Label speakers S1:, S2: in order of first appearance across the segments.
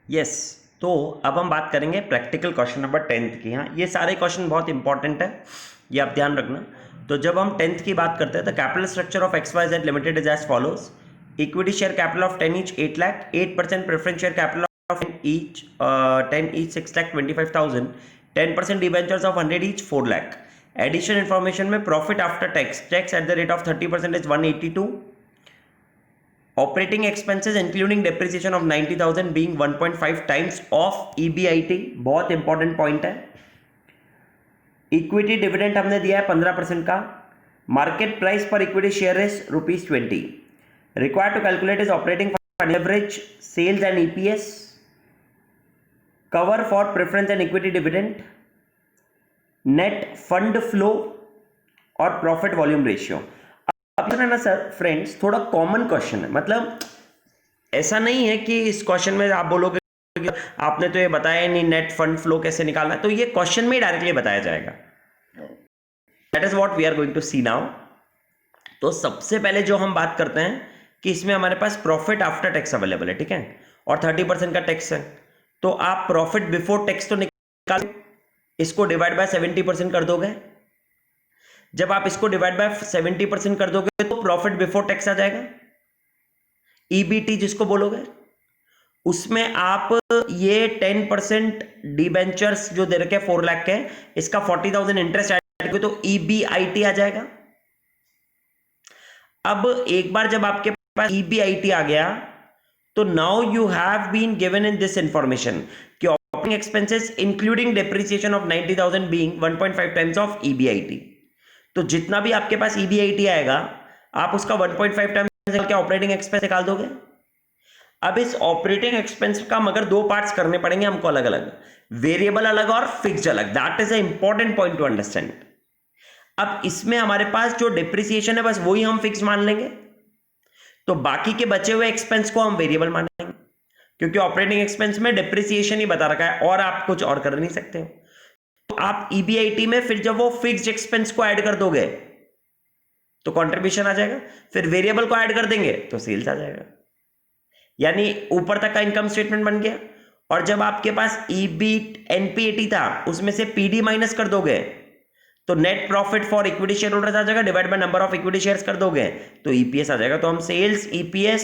S1: Yes तो अब हम बात करेंगे प्रैक्टिकल क्वेश्चन नंबर 10th की। हाँ, ये सारे क्वेश्चन बहुत इंपॉर्टेंट है, ये आप ध्यान रखना। तो जब हम 10th की बात करते हैं तो capital structure of XYZ limited is as follows. Equity share capital of 10 each 8 lakh, 8% preference share capital of 10 each 6,25,000, 10% debentures of 100 each 4 lakh. Addition information में profit after tax tax at the rate of 30% is 182। Operating expenses including depreciation of 90,000 being 1.5 times of EBIT, बहुत important point है। Equity dividend हमने दिया है 15% का। Market price पर equity share is ₹20। Required to calculate is operating average sales and EPS, cover for preference and equity dividend, net fund flow और profit volume ratio. अब है ना सर फ्रेंड्स, थोड़ा कॉमन क्वेश्चन है, मतलब ऐसा नहीं है कि इस क्वेश्चन में आप बोलोगे कि आपने तो ये बताया नहीं नेट फंड फ्लो कैसे निकालना है, तो ये क्वेश्चन में ही डायरेक्टली बताया जाएगा। That is what we are going to see now. तो सबसे पहले जो हम बात करते हैं कि इसमें हमारे पास प्रॉफिट आफ्टर टैक्स अवेलेबल है, ठीक है, और 30% का टैक्स है। तो आप प्रॉफिट बिफोर टैक्स तो निकाल, इसको डिवाइड बाय 70% कर दोगे। जब आप इसको डिवाइड बाय 70% कर दोगे तो प्रॉफिट बिफोर टैक्स आ जाएगा, EBT जिसको बोलोगे। उसमें आप ये 10% डिबेंचर्स जो दे रखे 4 लाख के, इसका 40,000 इंटरेस्ट ऐड करके तो EBIT आ जाएगा। अब एक बार जब आपके पास EBIT आ गया तो now you have been given in this information कि operating expenses including depreciation of 90,000 being 1.5 times of EBIT। तो जितना भी आपके पास EBIT आएगा आप उसका 1.5 टाइम्स क्या ऑपरेटिंग एक्सपेंस निकाल दोगे। अब इस ऑपरेटिंग एक्सपेंस का मगर दो पार्ट्स करने पड़ेंगे हमको अलग अलग, वेरिएबल अलग और फिक्स्ड अलग। That is a important point two understand. अब इसमें हमारे पास जो डिप्रिसिएशन है बस वही हम फिक्स मान लेंगे, तो बाकी के बचे हुए एक्सपेंस को हम वेरिएबल मानेंगे, क्योंकि ऑपरेटिंग एक्सपेंस में डिप्रिसिएशन ही बता रखा है और आप कुछ और कर नहीं सकते हो। आप EBIT में फिर जब वो फिक्स्ड एक्सपेंस को ऐड कर दोगे तो कंट्रीब्यूशन आ जाएगा, फिर वेरिएबल को ऐड कर देंगे तो सेल्स आ जाएगा, यानी ऊपर तक का इनकम स्टेटमेंट बन गया। और जब आपके पास NPAT था उसमें से PD माइनस कर दोगे तो net profit for equity share holders आ जाएगा, divide by number of equity shares कर दोगे तो EPS आ जाएगा। तो हम सेल्स EPS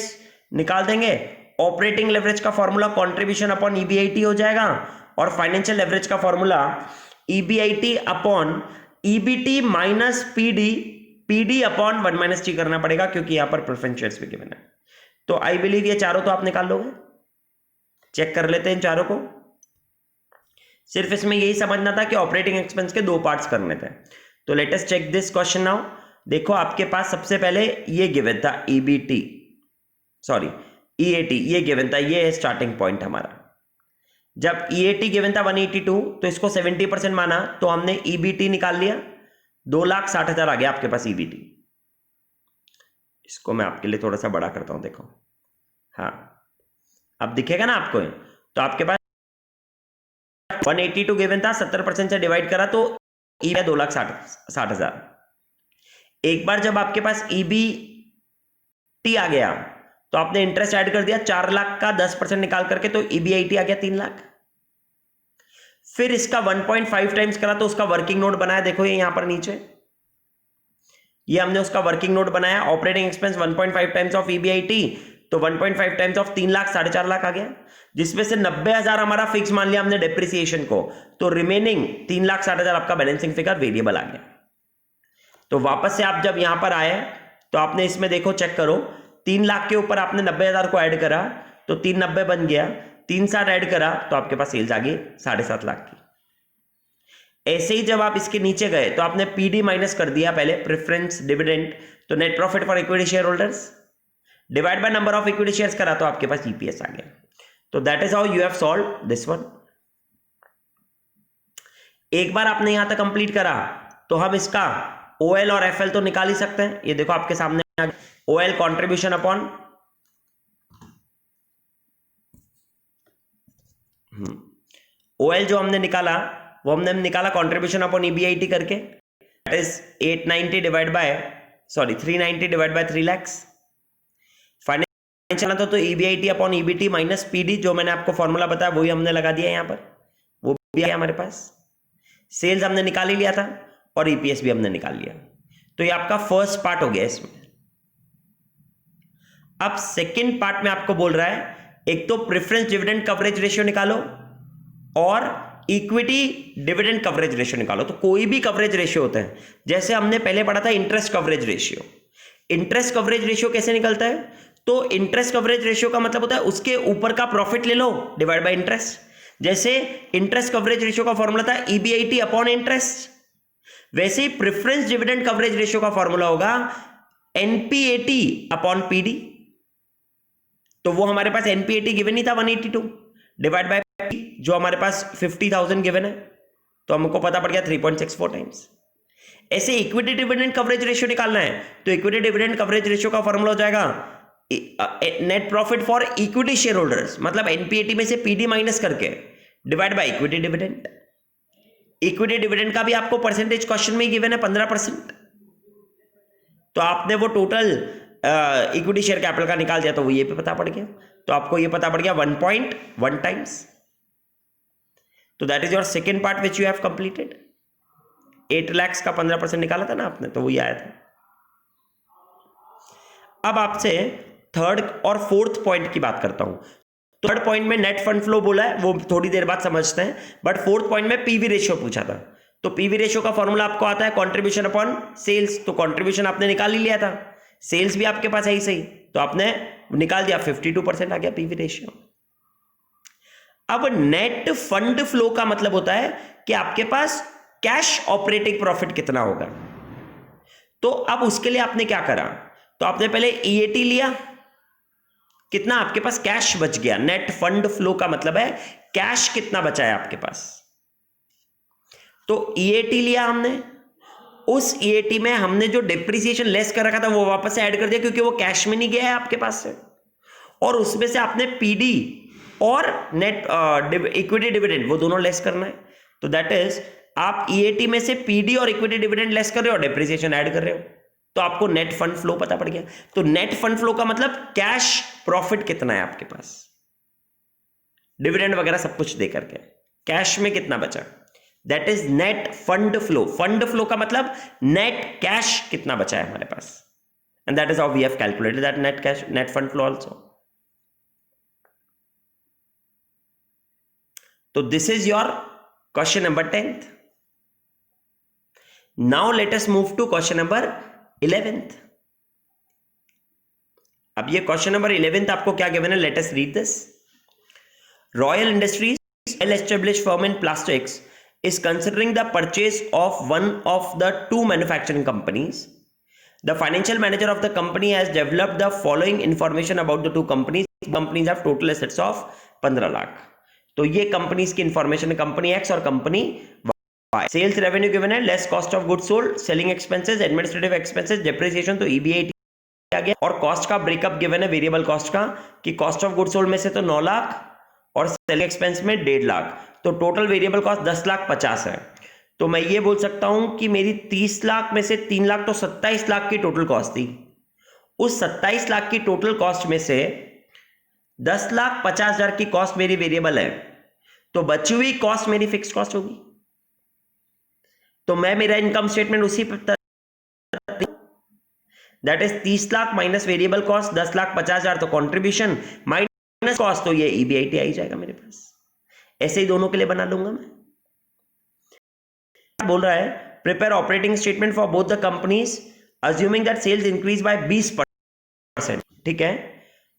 S1: निकाल देंगे। ऑपरेटिंग लेवरेज का फॉर्मूला कंट्रीब्यूशन अपॉन EBIT हो जाएगा, और फाइनेंशियल लेवरेज का formula EBIT upon EBT minus PD upon 1 - T करना पड़ेगा, क्योंकि यहां पर प्रेफरेंस शेयर्स भी गिवन है। तो आई बिलीव ये चारों तो आप निकाल लोगे। चेक कर लेते हैं इन चारों को। सिर्फ इसमें यही समझना था कि ऑपरेटिंग एक्सपेंस के दो पार्ट्स करने थे। तो let us check this question now. देखो आपके पास सबसे पहले ये गिवन था EAT, ये गिवन था, ये है स्टार्टिंग पॉइंट हमारा। जब EAT गिवन था 182 तो इसको 70% माना तो हमने EBT निकाल लिया, 2,60,000 आ गया आपके पास EBT। इसको मैं आपके लिए थोड़ा सा बड़ा करता हूं, देखो, हाँ अब दिखेगा ना आपको। तो आपके पास 182 गिवन था, 70% से डिवाइड करा तो EBIT 2,60,000। एक बार जब आपके पास EBT आ गया तो आपने इंटरेस्ट ऐड कर दिया 4 लाख का 10% निकाल करके, तो EBIT आ गया 3 लाख। फिर इसका 1.5 टाइम्स करा तो उसका वर्किंग नोट बनाया, देखो ये यहां पर नीचे, ये हमने उसका वर्किंग नोट बनाया। Operating expense 1.5 times of EBIT, तो 1.5 टाइम्स ऑफ 3 लाख 4.5 लाख आ गया, जिसमें से 90,000 हमारा फिक्स मान लिया हमने डेप्रिसिएशन को, तो रिमेनिंग 3,60,000 आपका बैलेंसिंग फिगर वेरिएबल आ गया। तो वापस से आप जब यहां पर आए तो आपने इसमें देखो, चेक करो, 3 लाख के ऊपर आपने 90,000 को ऐड करा तो 390 बन गया, 360 ऐड करा तो आपके पास सेल्स आ गई 7.5 लाख की। ऐसे ही जब आप इसके नीचे गए तो आपने PD माइनस कर दिया पहले प्रेफरेंस डिविडेंड, तो net profit for equity share holders divide by number of equity shares करा तो आपके पास EPS आ गया। तो that is how you have solve this one. एक बार आपने यहां तक कंप्लीट करा तो हम इसका OL और FL तो निकाल ही सकते हैं। ये देखो आपके सामने OL कंट्रीब्यूशन अपॉन OL जो हमने निकाला वो हमने निकाला कंट्रीब्यूशन अपॉन EBIT करके, that is 390 divide by 3 lakh. चला था तो EBIT upon EBT minus PD, जो मैंने आपको फॉर्मूला बताया वही हमने लगा दिया यहां पर, वो भी है हमारे पास। सेल्स हमने निकाल ही लिया था और EPS भी हमने निकाल लिया। तो ये आपका फर्स्ट पार्ट हो गया इसमें। अब सेकंड पार्ट में आपको बोल रहा है एक तो प्रेफरेंस डिविडेंड कवरेज रेशियो निकालो और इक्विटी डिविडेंड कवरेज रेशियो निकालो। तो कोई भी कवरेज रेशियो होता है, जैसे हमने पहले पढ़ा था interest coverage ratio. Interest coverage ratio कैसे निकलता है? तो इंटरेस्ट कवरेज रेशियो का मतलब होता है उसके ऊपर का प्रॉफिट ले लो डिवाइड बाय इंटरेस्ट। जैसे इंटरेस्ट कवरेज रेशियो का फॉर्मूला था EBIT अपॉन इंटरेस्ट, वैसे ही प्रेफरेंस डिविडेंड कवरेज रेशियो का फॉर्मूला होगा NPAT अपॉन PD। तो वो हमारे पास NPAT गिवन ही था 182 डिवाइड बाय जो हमारे पास 50,000 गिवन है, तो हमको पता पड़ गया 3.64 टाइम्स। ऐसे इक्विटी डिविडेंड कवरेज रेशियो निकालना है तो इक्विटी डिविडेंड कवरेज रेशियो का फॉर्मूला हो जाएगा net profit for equity share holders, मतलब NPAT में से PD माइनस करके divide by equity dividend. Equity dividend का भी आपको परसेंटेज क्वेश्चन में ही गिवन है 15%, तो आपने वो टोटल इक्विटी शेयर कैपिटल का निकाल दिया तो वो ये पे पता पड़ गया। तो आपको ये पता पड़ गया 1.1 टाइम्स। तो that is your second part which you have completed. 8 lakh का 15% निकाला था ना आपने, तो वो ये आया था। अब आपसे थर्ड और फोर्थ पॉइंट की बात करता हूं। थर्ड पॉइंट में नेट फंड फ्लो बोला है, वो थोड़ी देर बाद समझते हैं, बट फोर्थ पॉइंट में पीवी रेशियो पूछा था। तो पीवी रेशियो का फॉर्मूला आपको आता है कंट्रीब्यूशन अपॉन सेल्स। तो कंट्रीब्यूशन आपने निकाल ही लिया था, सेल्स भी आपके पास है ही सही, तो आपने निकाल दिया, 52% आ गया पीवी रेशियो। अब नेट फंड फ्लो का मतलब होता है कि आपके पास कैश ऑपरेटिंग प्रॉफिट कितना होगा। तो अब उसके लिए आपने क्या करा, तो आपने पहले EAT लिया, कितना आपके पास कैश बच गया। नेट फंड फ्लो का मतलब है कैश कितना बचा है आपके पास। तो EAT लिया हमने, उस EAT में हमने जो डिप्रिसिएशन लेस कर रखा था वो वापस से ऐड कर दिया, क्योंकि वो कैश में नहीं गया है आपके पास से, और उसमें से आपने PD और नेट इक्विटी डिविडेंड वो दोनों लेस करना है। तो दैट इज आप EAT में से PD और इक्विटी डिविडेंड लेस कर रहे हो और डिप्रिसिएशन ऐड कर रहे हो, तो आपको नेट फंड फ्लो पता पड़ गया। तो नेट फंड फ्लो का मतलब कैश प्रॉफिट कितना है आपके पास, डिविडेंड वगैरह सब कुछ दे करके कैश में कितना बचा, that is net fund flow. Fund flow का मतलब नेट कैश कितना बचा है हमारे पास, and that is how we have calculated that net cash, net fund flow also. तो this is your question number 10th। Now let us move to question number 11th। अब ये क्वेश्चन नंबर 11th आपको क्या given है, let us read this. Royal industries, well established firm in plastics, is considering the purchase of one of the two manufacturing companies. The financial manager of the company has developed the following information about the two companies. Companies have total assets of 15 lakh. तो ये companies की information है, company x और company y. Sales revenue given है, less cost of goods sold, selling expenses, administrative expenses, depreciation, तो EBIT आ गया। और कॉस्ट का ब्रेकअप गिवन है वेरिएबल कॉस्ट का, कि कॉस्ट ऑफ गुड्स सोल्ड में से तो 9 लाख और सेलिंग एक्सपेंस में 1.5 लाख, तो टोटल वेरिएबल कॉस्ट 10,50,000 है। तो मैं ये बोल सकता हूं कि मेरी 30 लाख में से 3 लाख तो 27 लाख की टोटल कॉस्ट थी। उस 27 लाख की टोटल कॉस्ट में से 10,50,000 की कॉस्ट मेरी वेरिएबल है, तो बची हुई कॉस्ट मेरी फिक्स कॉस्ट होगी। तो मैं मेरा इनकम स्टेटमेंट उसी पर, that is 30 lakh minus variable cost 10,50,000, तो कॉन्ट्रीब्यूशन माइनस कॉस्ट, तो ये EBIT आ ही जाएगा मेरे पास। ऐसे ही दोनों के लिए बना लूंगा मैं। बोल रहा है prepare operating statement for both the companies assuming that sales increase by 20%। ठीक है,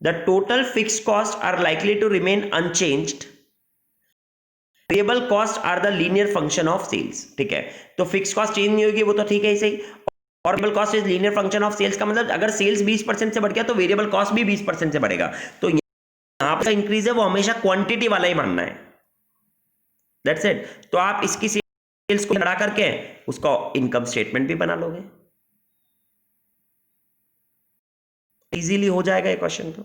S1: the total fixed cost are likely to remain unchanged, variable cost are the linear function of sales. ठीक है, तो फिक्स्ड कॉस्ट चेंज नहीं होगी, वो तो ठीक है सही, और variable cost is linear function of sales का मतलब अगर सेल्स 20% से बढ़ गया तो वेरिएबल कॉस्ट भी 20% से बढ़ेगा। तो यहां पर इंक्रीज है वो हमेशा क्वांटिटी वाला ही मानना है, दैट्स इट। तो आप इसकी सेल्स को बढ़ा करके उसका इनकम स्टेटमेंट भी बना लोगे, इजीली हो जाएगा ये क्वेश्चन। तो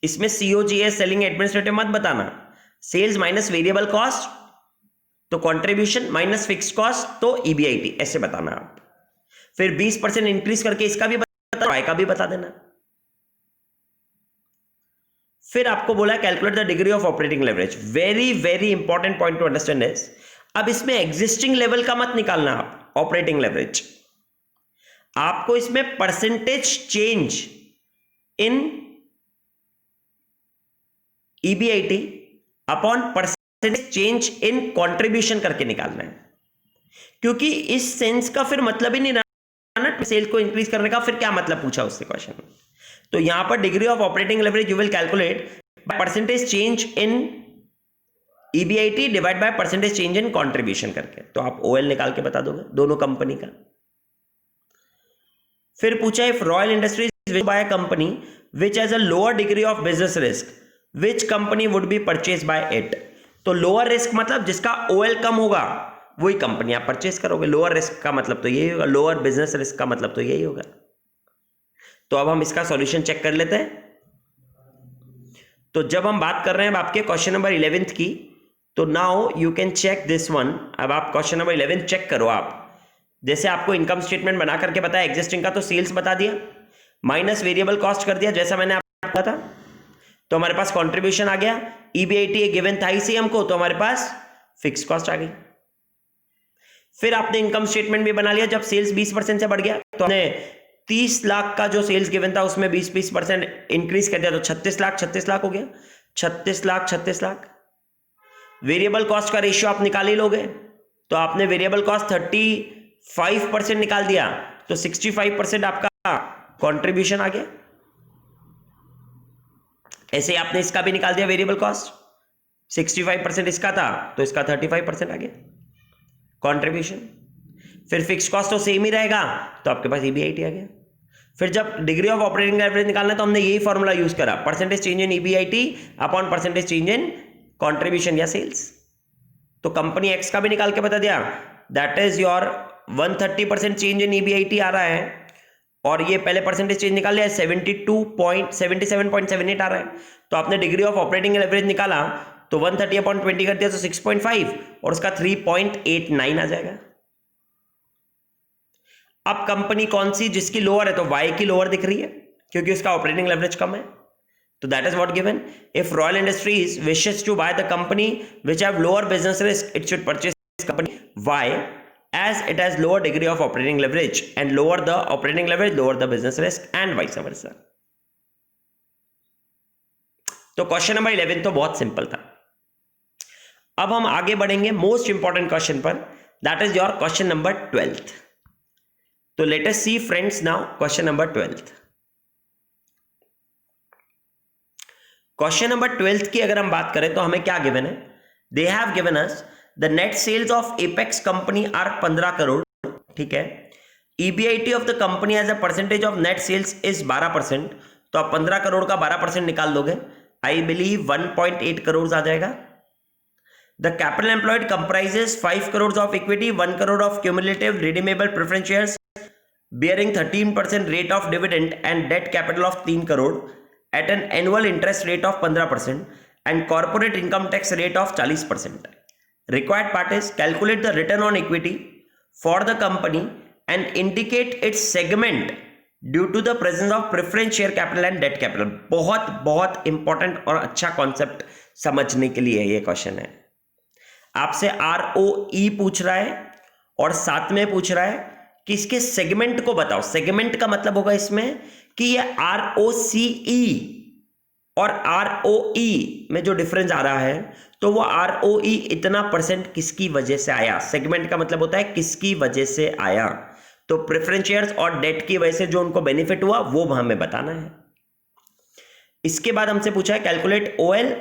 S1: इसमें COGS सेलिंग एडमिनिस्ट्रेटिव मत बताना, सेल्स माइनस वेरिएबल कॉस्ट तो कंट्रीब्यूशन माइनस फिक्स्ड कॉस्ट तो EBIT, ऐसे बताना आप। फिर 20% इंक्रीज करके इसका भी बता, y का भी बता देना। फिर आपको बोला calculate the degree of operating leverage. Very very important point two understand is, अब इसमें एग्जिस्टिंग लेवल का मत निकालना आप ऑपरेटिंग लेवरेज, आपको इसमें percentage change in EBIT upon percentage change in contribution करके निकालना है, क्योंकि इस सेंस का फिर मतलब ही नहीं रहा ना सेल को इंक्रीज करने का, फिर क्या मतलब पूछा उससे क्वेश्चन में। तो यहां पर degree of operating leverage you will calculate by percentage change in EBIT divide by percentage change in contribution करके, तो आप ओएल निकाल के बता दोगे दोनों कंपनी का। फिर पूछा if royal industries will buy a company which has a lower degree of business risk which company would be purchase by it. तो लोअर रिस्क मतलब जिसका ओएल कम होगा वही कंपनी आप परचेज करोगे। लोअर रिस्क का मतलब तो यही होगा, लोअर बिजनेस रिस्क का मतलब तो यही होगा। तो अब हम इसका सॉल्यूशन चेक कर लेते हैं। तो जब हम बात कर रहे हैं आपके क्वेश्चन नंबर 11 की, तो now you can check this one. अब आप क्वेश्चन नंबर 11 चेक करो। आप जैसे आपको इनकम स्टेटमेंट बना करके बताया एग्जिस्टिंग का, तो सेल्स बता दिया माइनस वेरिएबल कॉस्ट कर दिया जैसा मैंने आपको बताया था, तो हमारे पास कंट्रीब्यूशन आ गया। ईबीआईटी गिवन था इसी हमको, तो हमारे पास फिक्स कॉस्ट आ गई। फिर आपने इनकम स्टेटमेंट भी बना लिया। जब सेल्स 20% से बढ़ गया तो हमने 30 लाख का जो सेल्स गिवन था उसमें 20% इंक्रीज कर दिया, तो 36 लाख हो गया। 36 लाख। वेरिएबल कॉस्ट का रेशियो आप निकाल ही लोगे, तो आपने वेरिएबल कॉस्ट 35% निकाल दिया, तो 65% आपका कंट्रीब्यूशन आ गया। ऐसे आपने इसका भी निकाल दिया वेरिएबल कॉस्ट, 65% इसका था तो इसका 35% आ गया कंट्रीब्यूशन। फिर फिक्स कॉस्ट तो सेम ही रहेगा, तो आपके पास ईबीआईटी आ गया। फिर जब डिग्री ऑफ ऑपरेटिंग लेवरेज निकालना तो हमने यही फॉर्मूला यूज करा, percentage change in EBIT upon percentage change in contribution या सेल्स। तो कंपनी एक्स का भी निकाल के बता दिया, that is your 130% change in EBIT आ रहा है, और ये पहले परसेंटेज चेंज निकाल लिया 77.78 आ रहा है। तो आपने डिग्री ऑफ ऑपरेटिंग लेवरेज निकाला तो 130 अपॉन 20 कर दिया तो 6.5 और उसका 3.89 आ जाएगा। अब कंपनी कौन सी जिसकी लोअर है, तो वाई की लोअर दिख रही है क्योंकि उसका ऑपरेटिंग लेवरेज कम है, तो that is what given. If royal industries wishes to buy the company which have lower business risk it should purchase company Y as it has lower degree of operating leverage and lower the operating leverage lower the business risk and vice versa। तो question number 11 तो बहुत simple था। अब हम आगे बढ़ेंगे most important question पर, that is your question number 12। तो let us see friends now question number 12। Question number 12 की अगर हम बात करें तो हमें क्या गिवन है, they have given us the net sales of apex company are 15 crore, ठीक है। EBIT of the company as a percentage of net sales is 12%, तो आप 15 करोड़ का 12% निकाल दोगे, आई बिलीव 1.8 करोड़ आ जाएगा। The capital employed comprises 5 crore of equity, 1 crore of cumulative redeemable preference shares bearing 13% rate of dividend and debt capital of 3 crore at an annual interest rate of 15% and corporate income tax rate of 40%। Required part is calculate the return on equity for the company and indicate its segment due to the presence of preference share capital and debt capital। बहुत बहुत important और अच्छा concept समझने के लिए ये question है। आपसे ROE पूछ रहा है और साथ में पूछ रहा है कि इसके सेगमेंट को बताओ। सेगमेंट का मतलब होगा इसमें कि ये ROCE और ROE में जो डिफरेंस आ रहा है, तो वो ROE इतना % किसकी वजह से आया। सेगमेंट का मतलब होता है किसकी वजह से आया, तो प्रेफरेंस शेयर्स और डेट की वजह से जो उनको बेनिफिट हुआ वो हमें बताना है। इसके बाद हमसे पूछा है calculate OL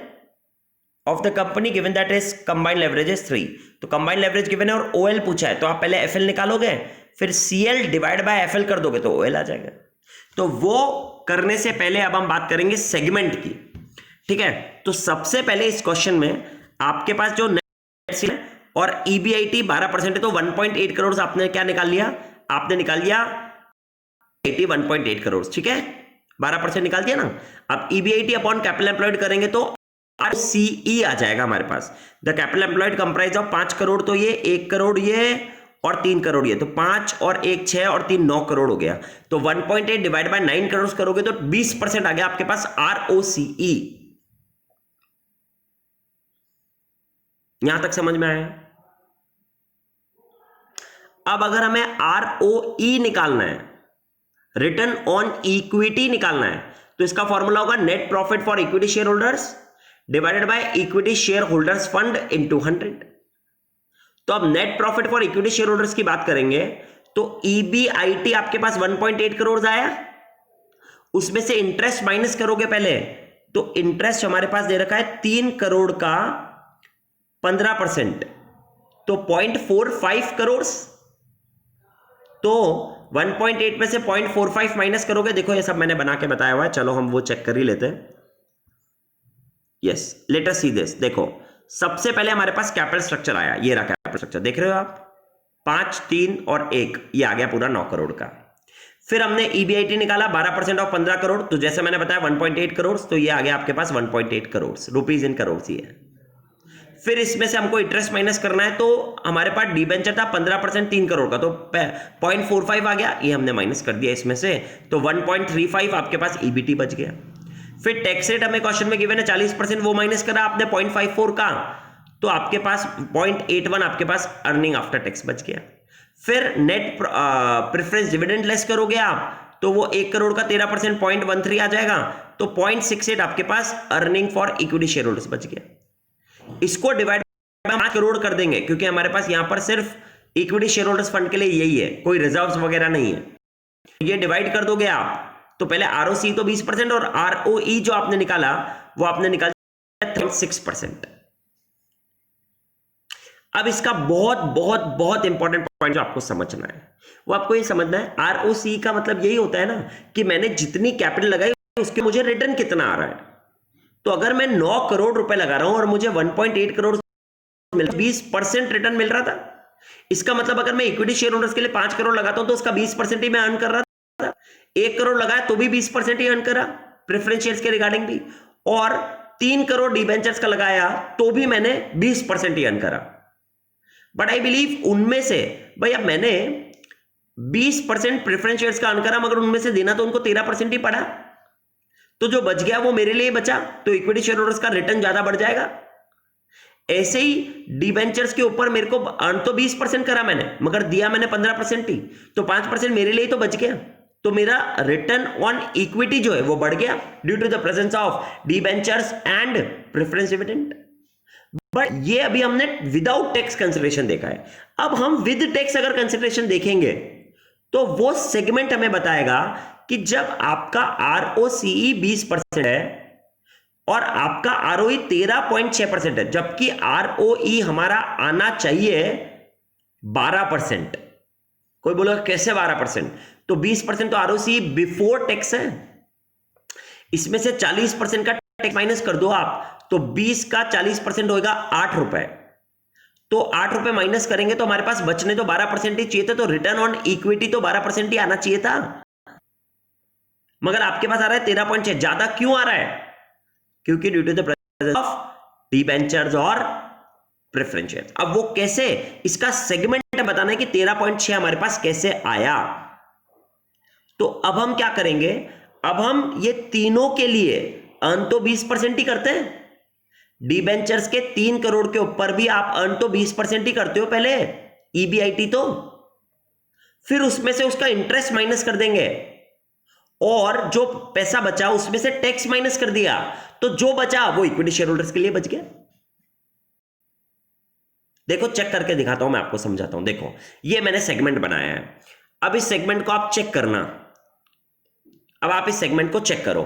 S1: of the company given that is combined leverage is 3। तो कंबाइंड लेवरेज गिवन है और OL पूछा है, तो आप पहले FL निकालोगे, फिर CL डिवाइड बाय FL कर दोगे तो OL आ जाएगा। तो वो करने से पहले अब हम बात करेंगे सेगमेंट की, ठीक है। तो सबसे पहले इस क्वेश्चन में आपके पास जो नेट सेल और ईबीआईटी 12% है, तो 1.8 करोड़ आपने क्या निकाल लिया, आपने निकाल लिया 1.8 करोड़, ठीक है। 12% निकाल दिया ना। अब ईबीआईटी अपॉन कैपिटल एम्प्लॉयड करेंगे तो RCE आ जाएगा हमारे पास। The capital employed comprise of 5 crore, तो ये 1 करोड़ ये और 3 करोड़ ये, तो 5 और 1 6 और 3 9 करोड़ हो गया। तो 1.8 डिवाइड बाय 9 करोड़ करोगे तो 20% आ गया आपके पास ROCE। यहां तक समझ में आया? अब अगर हमें ROE निकालना है, रिटर्न ऑन इक्विटी निकालना है, तो इसका फॉर्मूला होगा net profit for equity share holders divided by equity share holders fund into 100। तो अब net profit for equity share holders की बात करेंगे तो EBIT आपके पास 1.8 करोड़ आया, उसमें से इंटरेस्ट माइनस करोगे पहले, तो इंटरेस्ट हमारे पास दे रखा है 3 करोड़ का 15%, तो 0.45 करोड़। तो 1.8 में से 0.45 माइनस करोगे, देखो ये सब मैंने बना के बताया हुआ है, चलो हम वो चेक कर ही लेते हैं। Yes, late us see this. देखो सबसे पहले हमारे पास कैपिटल स्ट्रक्चर आया, ये रहा कैपिटल स्ट्रक्चर, देख रहे हो आप, 5 3 और 1, ये आ गया पूरा 9 करोड़ का। फिर हमने EBIT निकाला 12% ऑफ 15 करोड़, तो जैसे मैंने बताया 1.8 करोड़, तो ये आ गया आपके पास 1.8 करोड़ रुपीज इन करोड़ ही है। फिर इसमें से हमको इंटरेस्ट माइनस करना है, तो हमारे पास डिबेंचर था 15% 3 करोड़ का, तो 0.45 आ गया, ये हमने माइनस कर दिया इसमें से, तो 1.35 आपके पास EBT बच गया। फिर टैक्स रेट हमें क्वेश्चन में गिवन है 40%, वो माइनस करा आपने 0.54 का, तो आपके पास 0.81 आपके पास अर्निंग आफ्टर टैक्स बच गया। फिर नेट प्रेफरेंस डिविडेंड लेस करोगे आप, तो वो 1 करोड़ का 13% 0.13 आ जाएगा, तो 0.68 आपके पास earning for equity share holders बच गया। इसको डिवाइड 5 करोड़ कर देंगे, क्योंकि हमारे पास यहां पर सिर्फ इक्विटी शेयर होल्डर्स फंड के लिए यही है, कोई रिजर्व्स वगैरह नहीं है। ये डिवाइड कर दोगे आप, तो पहले ROCE तो 20% और ROE जो आपने निकाला वो आपने निकाला 6%। अब इसका बहुत बहुत बहुत इंपॉर्टेंट पॉइंट जो आपको समझना है, वो आपको ये समझना है, ROCE का मतलब यही होता है ना कि मैंने जितनी कैपिटल लगाई उसके मुझे रिटर्न कितना आ रहा है। तो अगर मैं 9 करोड़ रुपए लगा रहा हूं और मुझे 1.8 करोड़ मिल 20% रिटर्न मिल रहा था, इसका मतलब अगर मैं इक्विटी शेयर होल्डर्स के लिए 5 करोड़ लगाता हूं तो उसका 20% ही मैं अर्न कर रहा था। 1 करोड़ लगाया तो भी 20% ही अर्न करा प्रेफरेंस शेयर्स के रिगार्डिंग भी, और 3 करोड़ डिबेंचर्स का लगाया तो भी मैंने 20% ही अर्न करा। बट आई बिलीव उनमें से भाई, अब मैंने 20% प्रेफरेंस शेयर्स का अर्न करा, मगर उनमें से देना तो उनको 13% ही पड़ा, तो जो बच गया वो मेरे लिए बचा, तो इक्विटी शेयर होल्डर्स का रिटर्न ज्यादा बढ़ जाएगा। ऐसे ही डिबेंचर्स के ऊपर मेरे को अर्न तो 20% करा मैंने, मगर दिया मैंने 15% ही, तो 5% मेरे लिए तो बच गया, तो मेरा रिटर्न ऑन इक्विटी जो है वो बढ़ गया due to the presence of debentures and preference dividend. But ये अभी हमने विदाउट टैक्स कंसिडरेशन देखा है। अब हम विद टैक्स अगर कंसिडरेशन देखेंगे तो वो सेगमेंट हमें बताएगा कि जब आपका ROCE 20% है और आपका ROE 13.6% है, जबकि ROE हमारा आना चाहिए 12%। कोई बोलेगा कैसे 12%? तो 20% तो ROCE बिफोर टैक्स है, इसमें से 40% का टैक्स माइनस कर दो आप, तो 20 का 40% होगा 8 रुपए, तो 8 रुपए माइनस करेंगे तो हमारे पास बचने तो 12% ही चाहिए थे, तो रिटर्न ऑन इक्विटी तो 12% ही आना चाहिए था, मगर आपके पास आ रहा है 13.6। ज्यादा क्यों आ रहा है? क्योंकि due to the presence of debentures और प्रेफरेंस शेयर। अब वो कैसे, इसका सेगमेंट बताना है कि 13.6 हमारे पास कैसे आया। तो अब हम क्या करेंगे, अब हम ये तीनों के लिए अर्न तो 20% ही करते हैं, डिबेंचर्स के 3 करोड़ के ऊपर भी आप अर्न तो 20% ही करते हो पहले EBIT, तो फिर उसमें से उसका इंटरेस्ट माइनस कर देंगे और जो पैसा बचा उसमें से टैक्स माइनस कर दिया, तो जो बचा वो इक्विटी शेयर होल्डर्स के लिए बच गया। देखो चेक करके दिखाता हूं, मैं आपको समझाता हूं। देखो ये मैंने सेगमेंट बनाया है, अब इस सेगमेंट को आप चेक करना। अब आप इस सेगमेंट को चेक करो,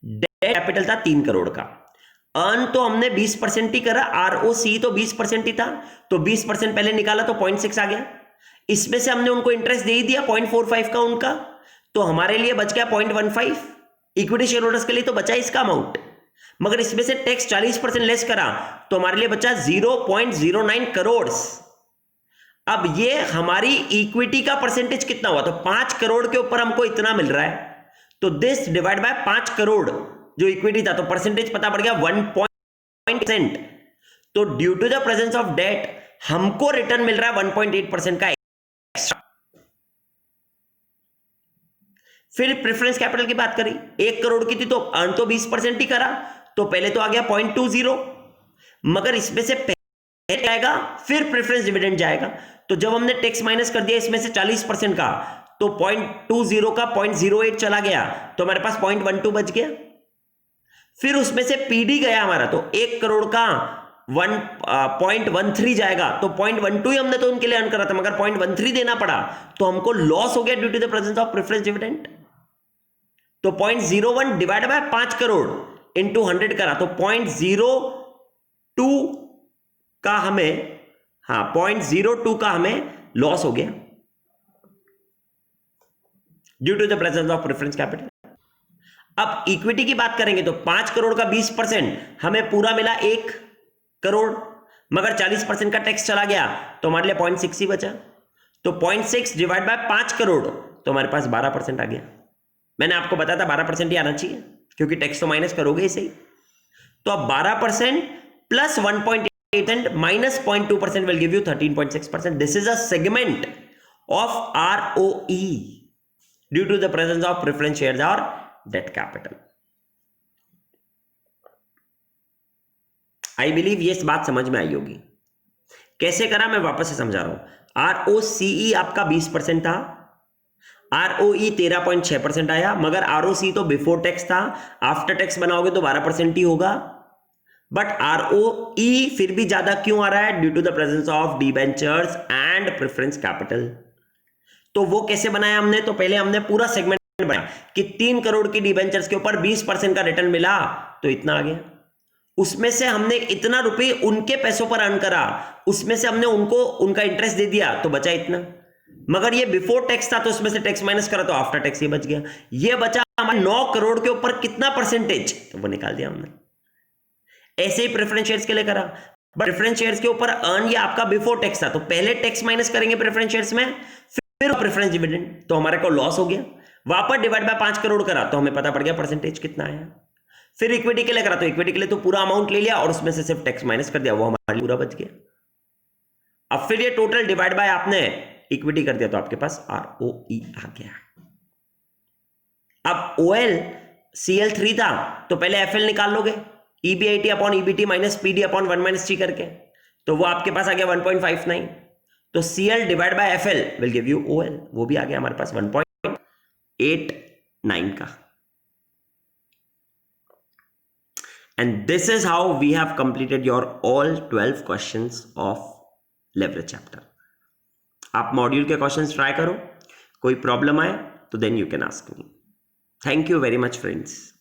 S1: डेट कैपिटल था 3 करोड़ का, अर्न तो हमने 20% ही करा, ROCE तो 20% ही था, तो 20% पहले निकाला तो 0.6 आ गया, इसमें से हमने उनको इंटरेस्ट दे ही दिया 0.45 का उनका, तो हमारे लिए बच गया 0.15। इक्विटी शेयर होल्डर्स के लिए तो बचा इसका अमाउंट, मगर इसमें से टैक्स 40% लेस करा तो हमारे लिए बचा 0.09 करोड़। अब ये हमारी इक्विटी का परसेंटेज कितना हुआ, तो 5 करोड़ के ऊपर हमको इतना मिल रहा है, तो दिस डिवाइड बाय 5 करोड़ जो इक्विटी था, तो परसेंटेज पता पड़ गया 1%। तो due to the presence of debt हमको रिटर्न मिल रहा है 1.8% का फिर प्रेफरेंस कैपिटल की बात करी, 1 करोड़ की थी तो अर्न तो 20% ही करा, तो पहले तो आ गया 0.20, मगर इसमें से पहले जाएगा फिर प्रेफरेंस डिविडेंड जाएगा, तो जब हमने टैक्स माइनस कर दिया इसमें से 40% का, तो 0.20 का 0.08 चला गया, तो हमारे पास 0.12 बच गया। फिर उसमें से पीडी गया हमारा, तो 1 करोड़ का 0.13 जाएगा, तो 0.12 ही हमने तो उनके लिए अर्न करा था, मगर 0.13 देना पड़ा, तो हमको लॉस हो गया due to the presence of preference dividend. तो 0.01 डिवाइड बाय 5 करोड़ इंटू 100 करा, तो 0.02 का हमें, हाँ 0.02 का हमें लॉस हो गया due to the presence of preference capital. अब इक्विटी की बात करेंगे तो 5 करोड़ का 20% हमें पूरा मिला 1 करोड़, मगर 40% का टैक्स चला गया, तो हमारे लिए 0.6 ही बचा, तो 0.6 डिवाइड बाय 5 करोड़, तो हमारे पास 12% आ गया। मैंने आपको बताया था 12% ही आना चाहिए, क्योंकि टैक्स तो माइनस करोगे इसे ही। तो अब 12% plus 1.8% minus 0.2% will give you 13.6%। This is a segment of ROE due to the presence of preference shares और डेट कैपिटल। आई बिलीव ये इस बात समझ में आई होगी। कैसे करा मैं वापस से समझा रहा हूं। ROCE आपका 20% था, ROE 13.6% आया, मगर ROC तो बिफोर टैक्स था, आफ्टर टैक्स बनाओगे तो 12% ही होगा, बट ROE फिर भी ज्यादा क्यों आ रहा है? Due to the presence of debentures and preference capital. तो वो कैसे बनाया हमने? तो पहले हमने पूरा सेगमेंट बनाया कि 3 करोड़ की डिबेंचर्स के ऊपर 20% का रिटर्न मिला, तो इतना आ गया। उसमें से हमने इतना रुपए उनके पैसों पर अर्न करा, उसमें से हमने उनको उनका इंटरेस्ट दे दिया, तो बचा इतना। मगर ये बिफोर टैक्स था, तो उसमें से टैक्स माइनस करा, तो आफ्टर टैक्स ये बच गया। ये बचा हमारे 9 करोड़ के ऊपर कितना परसेंटेज, तो वो निकाल दिया हमने। ऐसे ही प्रेफरेंस शेयर्स के लिए करा, बट प्रेफरेंस शेयर्स के ऊपर अर्न ये आपका बिफोर टैक्स था, तो पहले टैक्स माइनस करेंगे प्रेफरेंस शेयर्स में, फिर प्रेफरेंस डिविडेंड, तो हमारे को लॉस हो गया। वापस डिवाइड बाय 5 करोड़ करा, तो हमें पता पड़ गया परसेंटेज कितना आया। फिर इक्विटी के लिए करा, तो इक्विटी के लिए तो पूरा अमाउंट ले लिया और उसमें से सिर्फ टैक्स माइनस कर दिया, वो हमारे पूरा बच गया। अब फिर ये टोटल डिवाइड बाय आपने इक्विटी कर दिया, तो आपके पास ROE आ गया। अब OL CL3 था, तो पहले FL निकाल लोगे, EBIT upon EBT minus PD upon 1 minus T करके, तो वो आपके पास आ गया 1.59। तो CL divide by FL will give you OL, वो भी आ गया हमारे पास 1.89 का। And this is how we have completed your all 12 questions of leverage chapter. आप मॉड्यूल के क्वेश्चंस ट्राई करो, कोई प्रॉब्लम आए तो then you can ask me. Thank you very much friends.